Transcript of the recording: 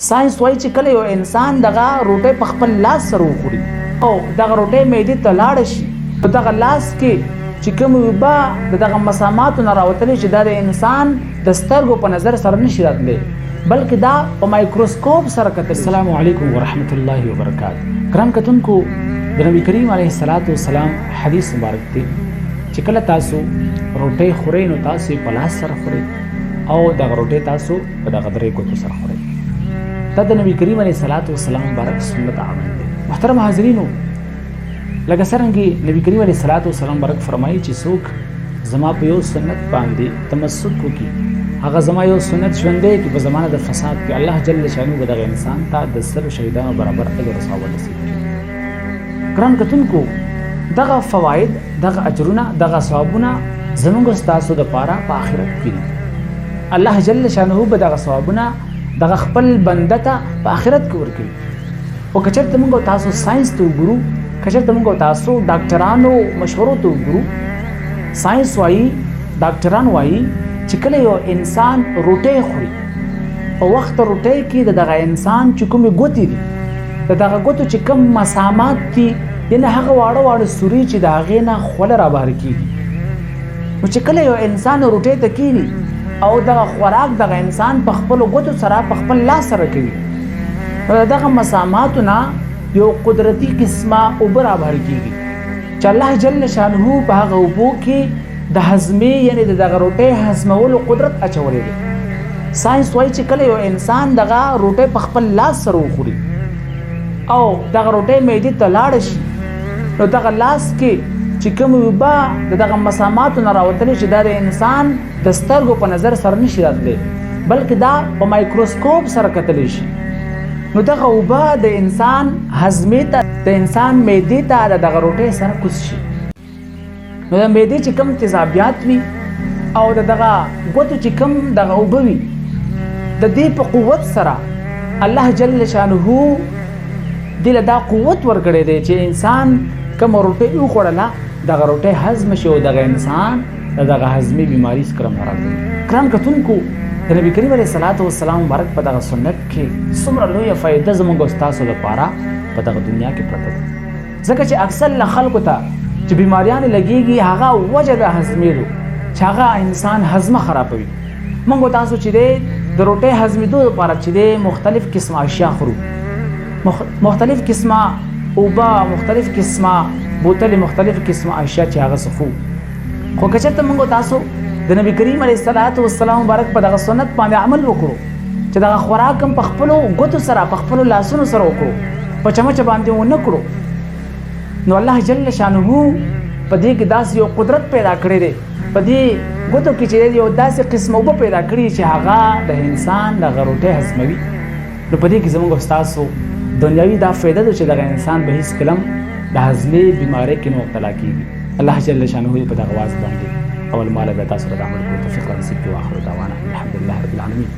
ساينس وایي چې کله یو انسان دغه روټۍ په خپل لاس سره وخوري او دغه روټۍ معدې ته لاړه شي په دغه لاس کې چې کوم اوبه د دغه مساماتو نه راوتلي چې دا د انسان د سترګو په نظر سره نشي راتلی بلکې دا په مایکروسکوپ سره کتل. السلام علیکم ورحمت الله وبرکاته. ګران کتونکو، د نبی کریم علیه السلام حدیث مبارک دی چې کله تاسو روټۍ خورئ نو تاسو په لاس سره خورئ او دغه روټۍ تاسو په دغه درې ګوتو سره خورئ. دا د نبی کریم علیه السلام مبارک سنت عمل دی. محترم حاضرینو، لکه څرنګه نبی کریم علیه السلام مبارک فرمایي چې څوک زما په یو سنت باندې تمسک وکړي، هغه زما یو سنت ژوندی کړي په زمانه د فساد کې، الله جل شانه به دغه انسان ته د 100 شهیدانو برابر اجر او ثواب نصیب کړي. ګران کتونکو، دغه فواید، دغه اجرونه، دغه ثوابونه زموږ ستاسو دپاره په آخرت کې دي. الله جل شانه به دغه ثوابونه دغه خپل بنده ته په آخرت کې ورکوي. او که چېرته موږ تاسو ساينس ته وګورو، که چېرته موږ تاسو ډاکټرانو مشورو ته وګورو، ساينس وایي، ډاکټران وایي چې کله یو انسان روټۍ خوري په وخت روټۍ کې د دغه انسان چې کومې ګوتې دي، د دغه ګوتو چې کوم مسامات دي، یعنې هغه واړه واړه سوري چې د هغې نه خوله رابهر کېږي، نو چې کله یو انسان روټۍ ته کښېني او دغه خوراک دغه انسان په خپلو ګوتو سره په خپل لاس سره کوي، نو د دغه مساماتو نه یو قدرتي قسمه اوبه رابهر کېږي چې الله جل شانه په هغه اوبو کې د هضمې یعنې د دغه روټۍ هضمولو قدرت اچولی دی. ساينس وایي چې کله یو انسان دغه روټۍ په خپل لاس سره وخوري او دغه روټۍ معدې ته لاړه شي نو دغه لاس کې چې کوم اوبه د دغه مساماتو نه راوتلي چې دا د انسان د سترګو په نظر سره نشي راتلی بلکې دا په مایکروسکوپ سره کتلی شي، نو دغه اوبه د انسان هضمې ته، د انسان معدې ته د دغه روټۍ سره کوز شي، نو د معدې چې کوم تیزابیات وي او د دغه ګوتو چې کوم دغه اوبه وي، د دې په قوت سره الله جل شانه دې له دا قوت ورکړی دی چې انسان کومه روټۍ وخوړله دغه روټۍ هضم شي او دغه انسان د دغه هضمي بیماري څخه راغلی. ګران کتونکو، د نبي کریم علیه السلام مبارک په دغه سنت کې څومره لویه فایده زموږ او ستاسو لپاره په دغه دنیا کې پرته ده، ځکه چې اکثر له خلکو ته چې بیماریانې لګېږي هغه وجه د هضمېدو چې هغه انسان هضمه خرابوي. موږ تاسو چې دی د روټۍ هضمېدو لپاره چې دی مختلف قسمه اشیا خورو، مختلف قسمه اوبه، مختلف قسمه بوتلې، مختلف قسمه اشیا چې هغه څه خو که چېرته موږ تاسو د نبي کریم علیه السلام مبارک په دغه سنت باندې عمل وکړو چې دغه خوراک هم په خپلو ګوتو سره، په خپلو لاسونو سره وکړو، په چمچه باندې ونه کړو، نو الله جل شانه په دې کې داسې یو قدرت پیدا کړی دی، په دې ګوتو کې چې یو داسې قسم اوبه پیدا کړي چې هغه د انسان دغه روټۍ هضموي. نو په دې کې زموږ ستاسو دنیاوي دا فایده ده چې دغه انسان به هېڅکله هم د هضمي بیمارۍ کې نه مبتلا کېږي. الله جل شانه په دغه واز باندې اول ماله به تاسو ته د عمل کولو توفیق رانصیب کړي. واخر دعوانا الحمدلله رب العالمین.